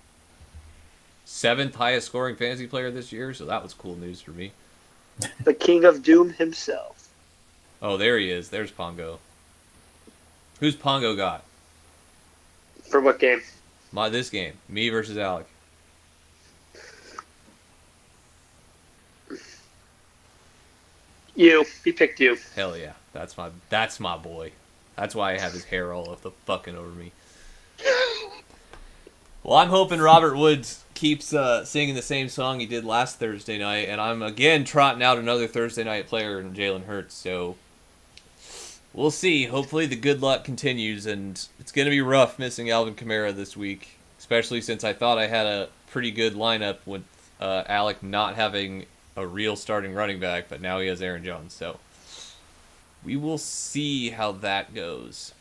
[SPEAKER 1] 7th highest scoring fantasy player this year, so that was cool news for me.
[SPEAKER 3] The King of Doom himself.
[SPEAKER 1] Oh, there he is. There's Pongo. Who's Pongo got?
[SPEAKER 3] For what game?
[SPEAKER 1] This game. Me versus Alec.
[SPEAKER 3] You. He picked you.
[SPEAKER 1] Hell yeah. That's my boy. That's why I have his hair all of the fucking over me. Well, I'm hoping Robert Woods keeps singing the same song he did last Thursday night, and I'm again trotting out another Thursday night player in Jalen Hurts, so we'll see. Hopefully the good luck continues, and it's going to be rough missing Alvin Kamara this week, especially since I thought I had a pretty good lineup with Alec not having a real starting running back, but now he has Aaron Jones, so we will see how that goes.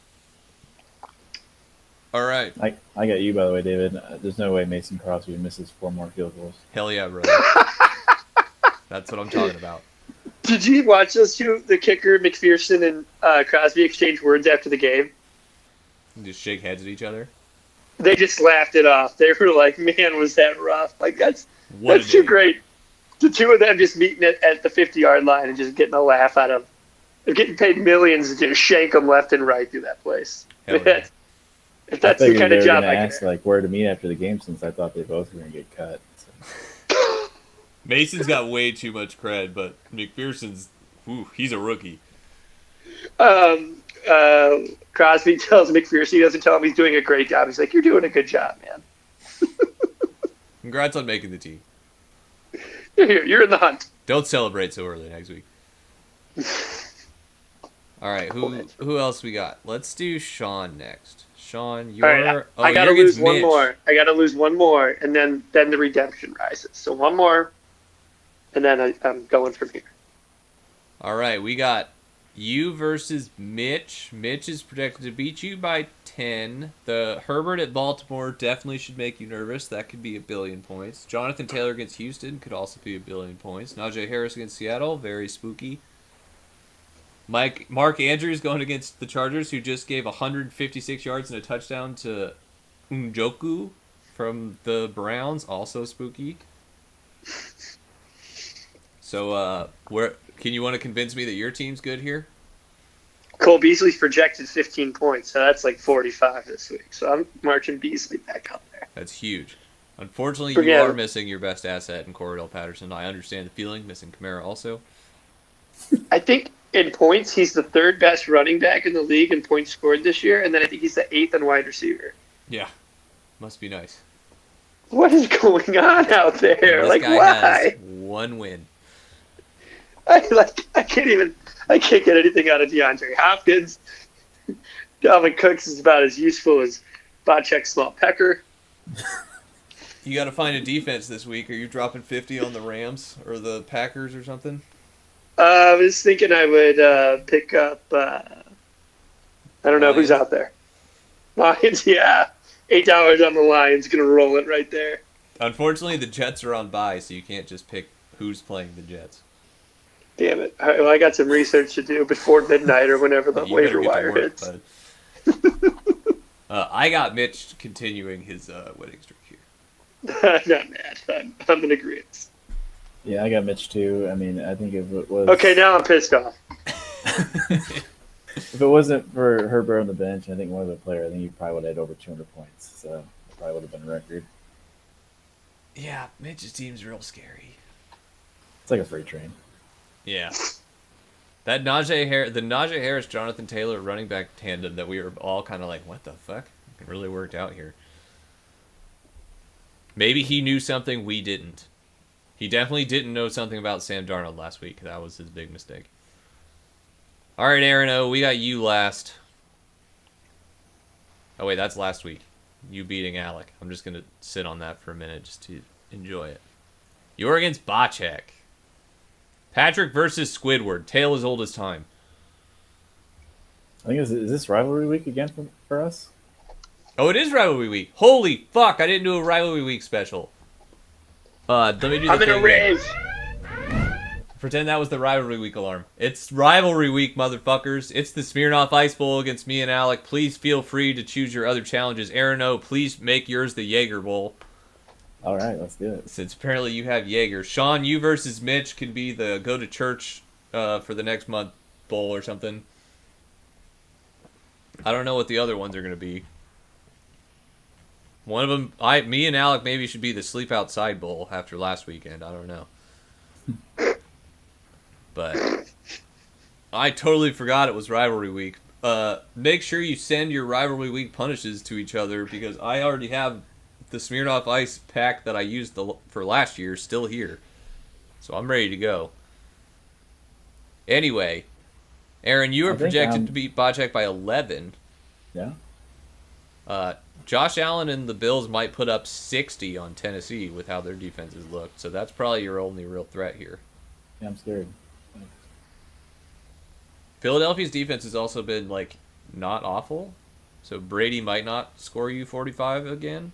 [SPEAKER 1] All right.
[SPEAKER 2] I got you, by the way, David. There's no way Mason Crosby misses 4 more field goals.
[SPEAKER 1] Hell yeah, brother. That's what I'm talking about.
[SPEAKER 3] Did you watch those two, the kicker, McPherson and Crosby, exchange words after the game?
[SPEAKER 1] Just shake heads at each other?
[SPEAKER 3] They just laughed it off. They were like, man, was that rough. Like, that's too great. The two of them just meeting at the 50-yard line and just getting a laugh out of. They're getting paid millions to just shank them left and right through that place.
[SPEAKER 1] Yeah.
[SPEAKER 3] If that's the kind of job I
[SPEAKER 2] ask, like, where to meet after the game, since I thought they both were going to get cut.
[SPEAKER 1] So. Mason's got way too much cred, but McPherson's, he's a rookie.
[SPEAKER 3] Crosby tells McPherson, he doesn't tell him he's doing a great job. He's like, you're doing a good job, man.
[SPEAKER 1] Congrats on making the team.
[SPEAKER 3] You're here. You're in the hunt.
[SPEAKER 1] Don't celebrate so early next week. All right, who else we got? Let's do Sean next. Sean, you're...
[SPEAKER 3] All right, I got to lose one more. I got to lose one more, and then the redemption rises. So one more, and then I'm going from here.
[SPEAKER 1] All right, we got you versus Mitch. Mitch is projected to beat you by 10. The Herbert at Baltimore definitely should make you nervous. That could be 1 billion points. Jonathan Taylor against Houston could also be 1 billion points. Najee Harris against Seattle, very spooky. Mark Andrews going against the Chargers, who just gave 156 yards and a touchdown to Njoku from the Browns, also spooky. So, can you want to convince me that your team's good here?
[SPEAKER 3] Cole Beasley's projected 15 points, so that's like 45 this week. So I'm marching Beasley back up there.
[SPEAKER 1] That's huge. Unfortunately, you are missing your best asset in Cordell Patterson. I understand the feeling, missing Kamara also.
[SPEAKER 3] I think in points, he's the 3rd best running back in the league in points scored this year, and then I think he's the 8th in wide receiver.
[SPEAKER 1] Yeah, must be nice.
[SPEAKER 3] What is going on out there?
[SPEAKER 1] This
[SPEAKER 3] like,
[SPEAKER 1] guy
[SPEAKER 3] why?
[SPEAKER 1] has 1 win.
[SPEAKER 3] I can't get anything out of DeAndre Hopkins. Dalvin Cooks is about as useful as Bocek Small Pecker.
[SPEAKER 1] You got to find a defense this week. Are you dropping 50 on the Rams or the Packers or something?
[SPEAKER 3] I was thinking I would pick up, I don't know who's out there. Lions, yeah. $8 on the Lions, going to roll it right there.
[SPEAKER 1] Unfortunately, the Jets are on bye, so you can't just pick who's playing the Jets.
[SPEAKER 3] Damn it. All right, well, I got some research to do before midnight or whenever the waiver wire hits.
[SPEAKER 1] I got Mitch continuing his winning streak here.
[SPEAKER 3] Not mad. I'm in agreement.
[SPEAKER 2] Yeah, I got Mitch too. I mean, I think if it was
[SPEAKER 3] Okay, now I'm pissed off.
[SPEAKER 2] if it wasn't for Herbert on the bench, I think one other player, I think he probably would have had over 200 points. So it probably would have been a record.
[SPEAKER 1] Yeah, Mitch's team's real scary.
[SPEAKER 2] It's like a freight train.
[SPEAKER 1] Yeah. The Najee Harris, Jonathan Taylor running back tandem that we were all kind of like, what the fuck? It really worked out here. Maybe he knew something we didn't. He definitely didn't know something about Sam Darnold last week. That was his big mistake. All right, Aaron O, we got you last. Oh, wait, that's last week. You beating Alec. I'm just going to sit on that for a minute just to enjoy it. You're against Bocek. Patrick versus Squidward. Tale as old as time.
[SPEAKER 2] I think is this rivalry week again for us?
[SPEAKER 1] Oh, it is rivalry week. Holy fuck! I didn't do a rivalry week special. Let me do the
[SPEAKER 3] I'm in a
[SPEAKER 1] thing
[SPEAKER 3] rage.
[SPEAKER 1] Pretend that was the rivalry week alarm. It's rivalry week, motherfuckers. It's the Smirnoff Ice Bowl against me and Alec. Please feel free to choose your other challenges. Aaron O, please make yours the Jaeger Bowl.
[SPEAKER 2] All right, let's do it.
[SPEAKER 1] Since apparently you have Jaeger. Sean, you versus Mitch can be the go to church for the next month bowl or something. I don't know what the other ones are going to be. One of them, me and Alec maybe should be the sleep outside bowl after last weekend. I don't know. But I totally forgot it was rivalry week. Make sure you send your rivalry week punishes to each other because I already have the Smirnoff Ice pack that I used for last year still here. So I'm ready to go. Anyway, Aaron, you were projected to beat Bocek by 11.
[SPEAKER 2] Yeah.
[SPEAKER 1] Josh Allen and the Bills might put up 60 on Tennessee with how their defenses look. So that's probably your only real threat here.
[SPEAKER 2] Yeah, I'm scared.
[SPEAKER 1] Philadelphia's defense has also been, like, not awful. So Brady might not score you 45 again.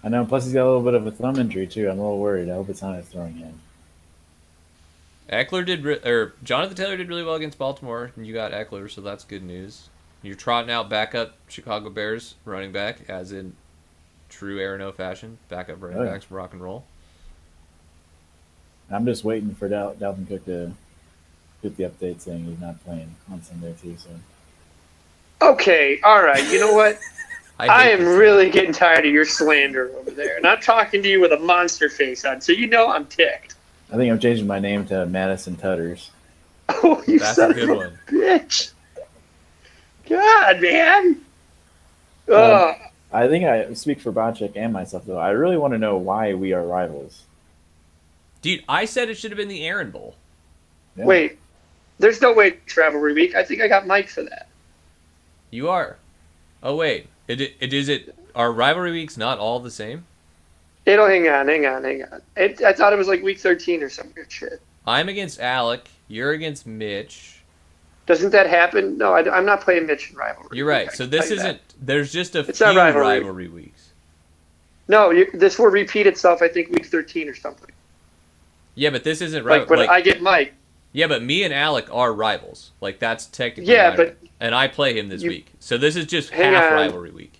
[SPEAKER 2] I know, plus he's got a little bit of a thumb injury, too. I'm a little worried. I hope it's not his throwing hand.
[SPEAKER 1] Jonathan Taylor did really well against Baltimore, and you got Eckler, so that's good news. You're trotting out backup Chicago Bears running back, as in true Aaron O fashion. Backup running backs from rock and roll.
[SPEAKER 2] I'm just waiting for Dalvin Cook to get the update saying he's not playing on Sunday, too. So.
[SPEAKER 3] Okay, all right. You know what? I am really getting tired of your slander over there. And I'm talking to you with a monster face on, so you know I'm ticked.
[SPEAKER 2] I think I'm changing my name to Madison Tutters.
[SPEAKER 3] Oh, you son of a bitch. God, man.
[SPEAKER 2] I think I speak for Bocek and myself, though. I really want to know why we are rivals.
[SPEAKER 1] Dude, I said it should have been the Aaron Bowl.
[SPEAKER 3] Yeah. Wait. There's no way it's rivalry week. I think I got Mike for that.
[SPEAKER 1] You are. Oh, wait. Are rivalry weeks not all the same?
[SPEAKER 3] Hang on. I thought it was like week 13 or some weird shit.
[SPEAKER 1] I'm against Alec. You're against Mitch.
[SPEAKER 3] Doesn't that happen? No, I'm not playing Mitch in rivalry.
[SPEAKER 1] You're right. So this isn't. There's just a few rivalry weeks.
[SPEAKER 3] No, this will repeat itself. I think week 13 or something.
[SPEAKER 1] Yeah, but this isn't
[SPEAKER 3] right. But I get Mike.
[SPEAKER 1] Yeah, but me and Alec are rivals. Like that's technically.
[SPEAKER 3] Yeah, but
[SPEAKER 1] and I play him this week. So this is just half rivalry week.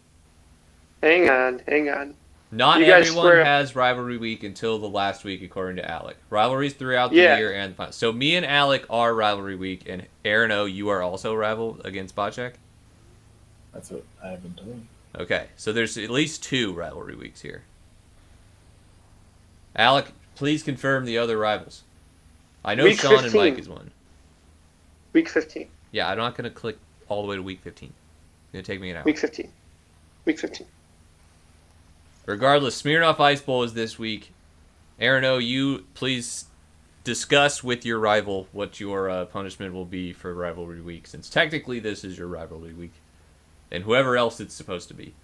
[SPEAKER 3] Hang on.
[SPEAKER 1] Not everyone has rivalry week until the last week, according to Alec. Rivalries throughout the year and the final. So me and Alec are rivalry week, and Aaron O, you are also rival against Bocek?
[SPEAKER 2] That's what I've been told.
[SPEAKER 1] Okay, so there's at least 2 rivalry weeks here. Alec, please confirm the other rivals. I know
[SPEAKER 3] week
[SPEAKER 1] Sean
[SPEAKER 3] 15.
[SPEAKER 1] and Mike is one.
[SPEAKER 3] Week 15.
[SPEAKER 1] Yeah, I'm not going to click all the way to week 15. It's going to take me an hour.
[SPEAKER 3] Week 15.
[SPEAKER 1] Regardless, Smirnoff Ice Bowl is this week. Aaron O, you please discuss with your rival what your punishment will be for rivalry week, since technically this is your rivalry week. And whoever else it's supposed to be.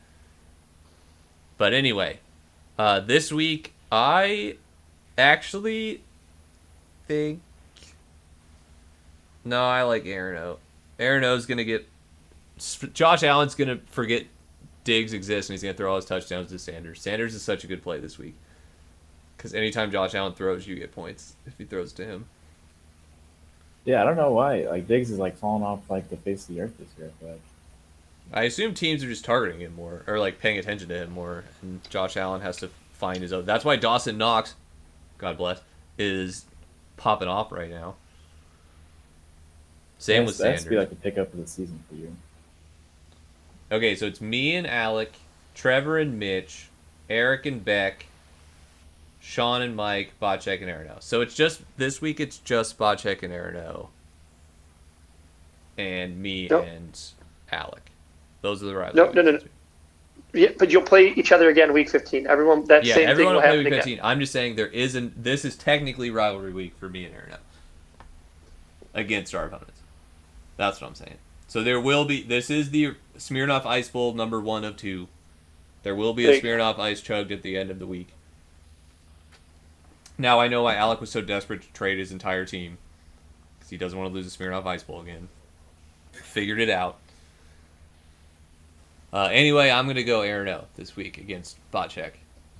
[SPEAKER 1] But anyway, this week I actually think... No, I like Aaron O. Aaron O's going to get... Josh Allen's going to forget Diggs exists, and he's going to throw all his touchdowns to Sanders. Sanders is such a good play this week. Because anytime Josh Allen throws, you get points if he throws to him.
[SPEAKER 2] Yeah, I don't know why. Like, Diggs is, like, falling off, like, the face of the earth this year. But
[SPEAKER 1] I assume teams are just targeting him more, or, like, paying attention to him more, and Josh Allen has to find his own. That's why Dawson Knox God bless, is popping off right now. Same with
[SPEAKER 2] That has
[SPEAKER 1] Sanders.
[SPEAKER 2] to be like the pickup of the season for you.
[SPEAKER 1] Okay, so it's me and Alec, Trevor and Mitch, Eric and Beck, Sean and Mike, Bocek and Arno. So it's just this week. It's just Bocek and Arno, and me and Alec. Those are the rivals.
[SPEAKER 3] No. Yeah, but you'll play each other again week 15. Everyone, that same
[SPEAKER 1] everyone
[SPEAKER 3] thing will
[SPEAKER 1] will play
[SPEAKER 3] happen
[SPEAKER 1] week
[SPEAKER 3] again.
[SPEAKER 1] 15. I'm just saying this is technically rivalry week for me and Arno against our opponents. That's what I'm saying. So there will be. This is the Smirnoff Ice Bowl number 1 of 2. There will be a Smirnoff Ice chugged at the end of the week. Now I know why Alec was so desperate to trade his entire team, because he doesn't want to lose a Smirnoff Ice Bowl again. Figured it out. Anyway, I'm going to go Arno this week against Bocek.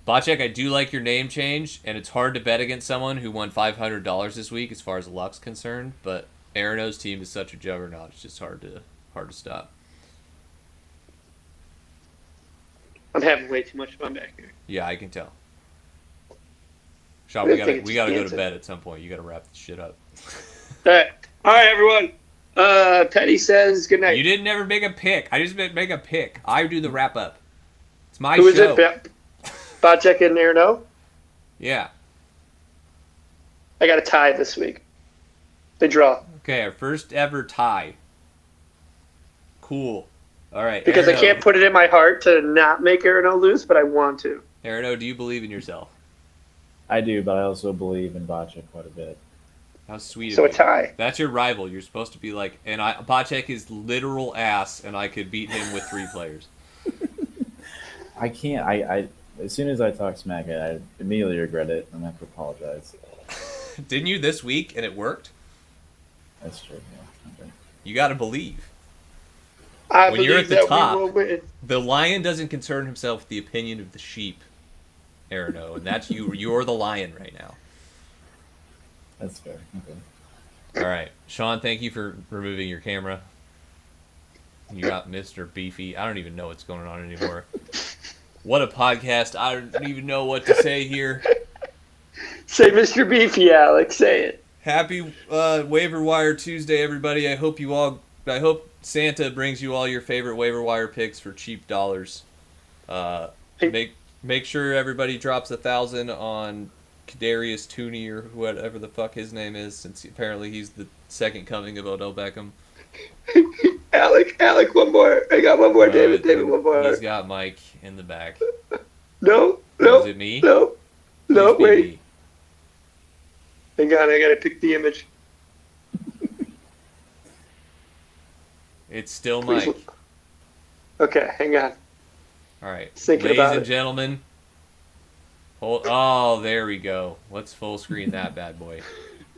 [SPEAKER 1] Bocek, I do like your name change, and it's hard to bet against someone who won $500 this week as far as luck's concerned, but Arno's team is such a juggernaut, it's just hard to stop.
[SPEAKER 3] I'm having way too much fun back here.
[SPEAKER 1] Yeah, I can tell. Sean, we gotta go to bed at some point. You gotta wrap this shit up.
[SPEAKER 3] All right, everyone. Petty says good night.
[SPEAKER 1] You didn't ever make a pick. I just make a pick. I do the wrap up. It's my
[SPEAKER 3] Who
[SPEAKER 1] show.
[SPEAKER 3] is it? Bocek and Arno?
[SPEAKER 1] Yeah.
[SPEAKER 3] I got a tie this week. They draw.
[SPEAKER 1] Okay, our first ever tie. Cool. All right.
[SPEAKER 3] Because
[SPEAKER 1] Arno.
[SPEAKER 3] I can't put it in my heart to not make Arno lose, but I want to.
[SPEAKER 1] Arno, do you believe in yourself?
[SPEAKER 2] I do, but I also believe in Bocek quite a bit.
[SPEAKER 1] How sweet
[SPEAKER 3] So
[SPEAKER 1] of
[SPEAKER 3] a
[SPEAKER 1] you.
[SPEAKER 3] tie.
[SPEAKER 1] That's your rival. You're supposed to be like, and Bocek is literal ass, and I could beat him with 3 players.
[SPEAKER 2] I can't. I as soon as I talk smack, I immediately regret it, and I have to apologize.
[SPEAKER 1] Didn't you this week, and it worked?
[SPEAKER 2] That's true. Yeah. Okay.
[SPEAKER 1] You got to believe.
[SPEAKER 3] I
[SPEAKER 1] When you're
[SPEAKER 3] believe
[SPEAKER 1] at the
[SPEAKER 3] that
[SPEAKER 1] top-
[SPEAKER 3] we will win.
[SPEAKER 1] The lion doesn't concern himself with the opinion of the sheep, Arno, and that's you. You're the lion right now.
[SPEAKER 2] That's fair. Okay.
[SPEAKER 1] All right, Sean, thank you for removing your camera. You got Mr. Beefy. I don't even know what's going on anymore. What a podcast. I don't even know what to say here.
[SPEAKER 3] Say Mr. Beefy, Alex. Say it.
[SPEAKER 1] Happy Waiver Wire Tuesday, everybody. I hope Santa brings you all your favorite waiver wire picks for cheap dollars. Make sure everybody drops 1,000 on Kadarius Tooney or whatever the fuck his name is, since apparently he's the second coming of Odell Beckham.
[SPEAKER 3] Alec, one more. I got one more. David, one more.
[SPEAKER 1] He's got Mike in the back.
[SPEAKER 3] No.
[SPEAKER 1] Is it me?
[SPEAKER 3] No,
[SPEAKER 1] Please be
[SPEAKER 3] wait.
[SPEAKER 1] me.
[SPEAKER 3] Hang on, I gotta pick the image.
[SPEAKER 1] It's still
[SPEAKER 3] Please.
[SPEAKER 1] Mike.
[SPEAKER 3] Okay, hang on.
[SPEAKER 1] All right,
[SPEAKER 3] Thinking
[SPEAKER 1] ladies
[SPEAKER 3] about
[SPEAKER 1] and
[SPEAKER 3] it.
[SPEAKER 1] gentlemen. Oh, there we go. Let's full screen that bad boy.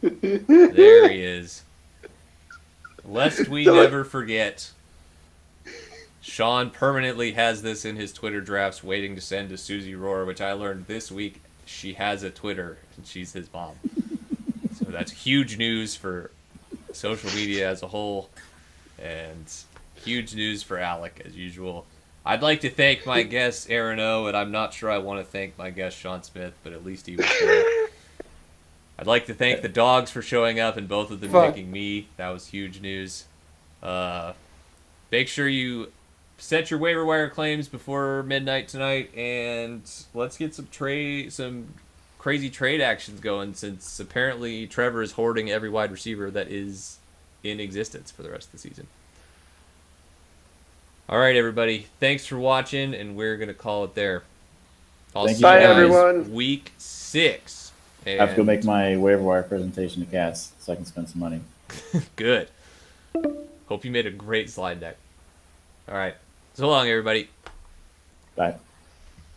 [SPEAKER 1] There he is. Lest we never forget, Sean permanently has this in his Twitter drafts waiting to send to Susie Rohr, which I learned this week she has a Twitter, and she's his mom. So that's huge news for social media as a whole, and huge news for Alec, as usual. I'd like to thank my guest, Aaron O, and I'm not sure I want to thank my guest, Sean Smith, but at least he was here. I'd like to thank the dogs for showing up and both of them picking me. That was huge news. Make sure you set your waiver wire claims before midnight tonight, and let's get some crazy trade actions going, since apparently Trevor is hoarding every wide receiver that is in existence for the rest of the season. All right, everybody. Thanks for watching, and we're going to call it there. I'll see you
[SPEAKER 3] Bye,
[SPEAKER 1] guys
[SPEAKER 3] everyone.
[SPEAKER 1] week 6.
[SPEAKER 2] I have to go make my waiver wire presentation to Cass so I can spend some money.
[SPEAKER 1] Good. Hope you made a great slide deck. All right. So long, everybody.
[SPEAKER 2] Bye.